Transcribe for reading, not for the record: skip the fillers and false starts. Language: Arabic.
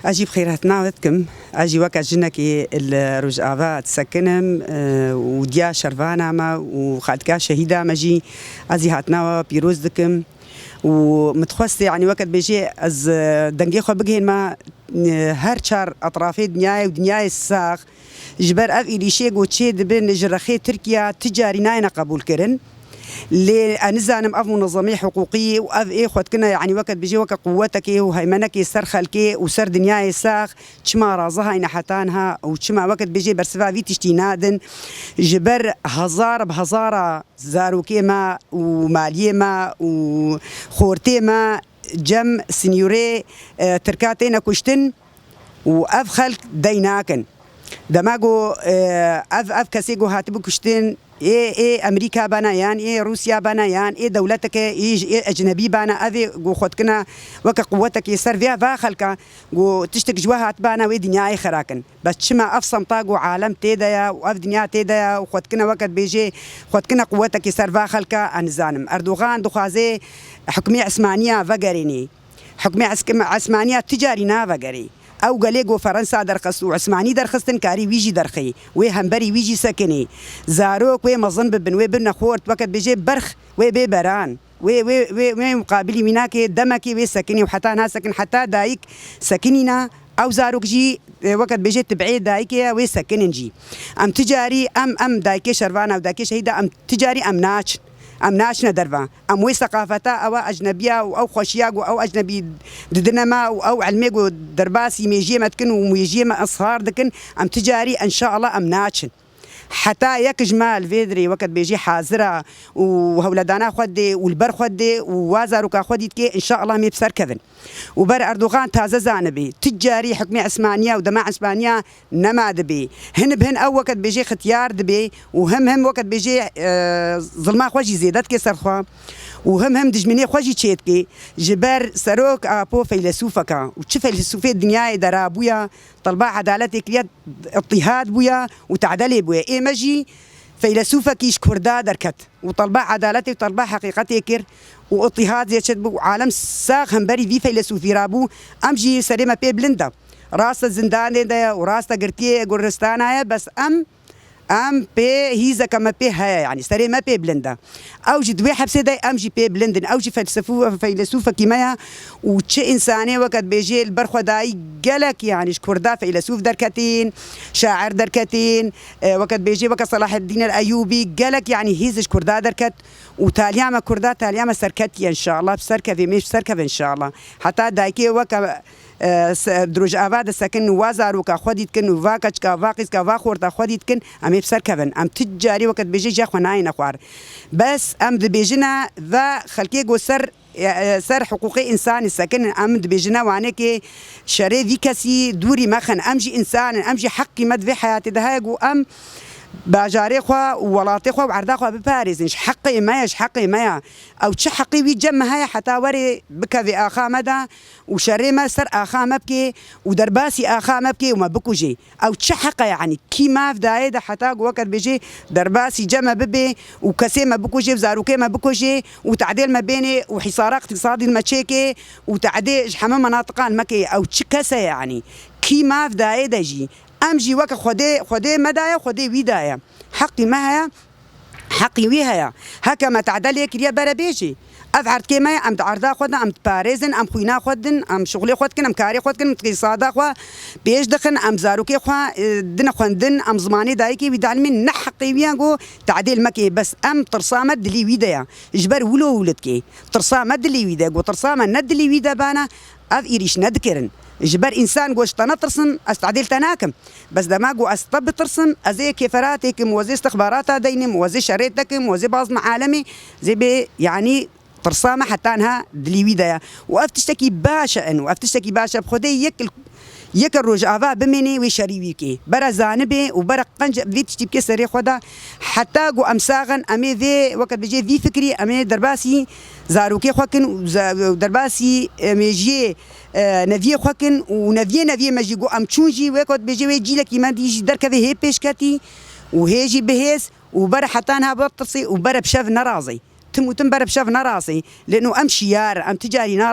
أجي بخيرات ناوتكم أجي وقت جنكي الرجعات سكنهم وديا شرفانا ما وخالتكا شهيدة مجي أزي هاتنا بيروز دكم ومتخصص يعني وقت بيجي از دنجي خو بجهن ما هر شار أطرافي دنياي ودنياي الساق جبر أف إلي شيء وتشي دبن جرخي تركيا تجاري ناينا قبول كرن لأنزانم أف منظمي حقوقية وأف إيه خد كنا يعني وقت بيجي وقت قوتك وهيمنك سر خلك وسر دنياي ساق تشما رازها إن حتانها وتشما وقت بيجي برسفا في تشتي نادن جبر هزار بهزارة زارو كيما وماليما وخورتيما جم سنيوري تركاتينا كشتن وأف خلق ديناكن دماغو أف كسيجو هاتبو كشتن إيه أمريكا بنايان إيه روسيا بنايان إيه دولتك إيه أجنبي بنا أذي جو خد كنا وك قوتك يسر فيها فاخلك جو تشتك جواها تبانا ودنيا خراكن بس شما أفصم طاقو عالم تيدايا وأف دنيا تيدايا وخد كنا وقت بيجي خد كنا قوتك يسر فاخلك أنزانم أردوغان دخازي حكمية عثمانية فقريني حكمية عثمانية تجارينا فقري أو قاليجو فرنسا درخص وعثماني درخصتن كاري ويجي درخي وهمبري ويجي سكني زاروك ومظن ببن وبن خورت وقت بيجي برخ وبيبران و مقابلي مناك دمك وسكني وحتى أنا سكن حتى دايك سكنينا أو زاروك جي وقت بيجي تبعي دايك وسكن جي أم تجاري أم دايك شرفانا ودايك شهيدة أم تجاري أم ناشنا درفا أم وي ثقافتا أو أجنبية أو خوشياغو أو أجنبي ددنما أو علميغو درباسي ميجي متكن وميجي ما أصهار دكن أم تجاري إن شاء الله أم ناشن حتى يك جمال فيدري وقت بيجي حاضرة وهولدانا خدي والبر خدي ووازاروكا خدي كي إن شاء الله ميبسر كذن وبر أردوغان تازة زانبي تجاري حكمي عثمانية ودماء عثمانية نما دبي هن أو وقت بيجي ختيار دبي وهم وقت بيجي ظلما خوجي زيدت كي سرخوا وهم دجمني خوجي تشيتكي جبر سروك أبو فيلسوفكا وتشوف فيلسوفي الدنيا درابويا طلبا عدالتك ليا اضطهاد بويا وتعدلي بويا إيه مجي فيلسوفك يشكردا دركت وطلبا عدالتي وطلبا حقيقتي كير واضطهاد زي شد عالم ساق همبري في فيلسوفي رابو أمجي سريما بي بلندا راس الزندان ده وراس قرتيه قرستانا بس أم بي هيزا كما بي هيا يعني سري ما بي بلندا أو جي دوي حبسي داي أم جي بي بلندن أو جي فيلسوفة كيمايا وتش إنساني وقت بيجي البرخو داي قالك يعني شكوردا فيلسوف دركتين شاعر دركتين وقت بيجي وقت صلاح الدين الأيوبي قالك يعني هيز شكوردا دركت وتالياما كوردا تالياما سركتي إن شاء الله بسركة مش سركة إن شاء الله حتى دايكي وقت دروج آباد سكن وازارو كخوديت كن وفاكش كفاقس كفاخورت خوديت كن أمي بسر كفن أم تجاري وقت بيجي جا خناين أخوار بس أم بيجنا ذا خلقي جو سر حقوقي إنسان السكن أم بيجنا وعنك شري في كسي دوري مخن أمجي إنسان أمجي حقي مد في حياتي ده هاجو أم باجاري خوا وولاتي خوا وعرضا خوا بباريس إنش حقي ما أو تش حقي ويجمع هاي حتى وري بكا في آخا مدى وشري ما سر آخا مبكي ودرباسي آخا مبكي وما بكو جي أو تش حقا يعني كي ما في دايدا حتى وقت بيجي درباسي جمع ببي وكسي ما بكو جي وزاروكي ما بكو جي وتعديل ما بيني وحصار اقتصادي المتشيكي وتعديل حمام مناطقان مكي أو تش كسا يعني كي ما في دايدا جي أمجي وك خدي مدايا خدي ويدايا حقي ما هي حقي وياها هكا ما تعدلي كريا بربيجي أفعرت كيما أم تعرضا خدنا أم باريزن أم خوينا خدن أم شغلي خدكن أم كاري خدكن اقتصادا خوا بيش دخن أم زاروكي خوا دنا خندن أم زماني دايكي ويدعلمين نحقي وياغو تعديل مكي بس أم ترصامة دلي ويدايا جبر ولدكي ترصامة دلي ويدا جو ترصامة ندلي ويدا بانا أف إيريش ندكرن جبر إنسان جوش تنترسن أستعدل تناكم بس دماغو أستب ترسن أزي كفراتكم وزي استخبارات دينم وزي شريتكم وزي بعض معالمي زي بي يعني ترسامة حتى أنها دليويدا وأفتشتكي باشا بخدي يك الرجعة بمني وشريويكي برا زانبي وبرا قنج فيت تبكي سري خدا حتى جو أمساغن أمي ذي وقت بيجي في فكري أمي درباسي زاروكي خوكن ودرباسي ميجي نفيه خوكن ونفيه مجي جو أمشونجي وقت بيجي ويجي لك يمان يجي دركة هي بيشكتي وهيجي بهيس وبرا حتى أنها بطرسي وبرا بشاف نرازي تم برا بشاف نراسي لأنه أم شيار أم تجاري نراسي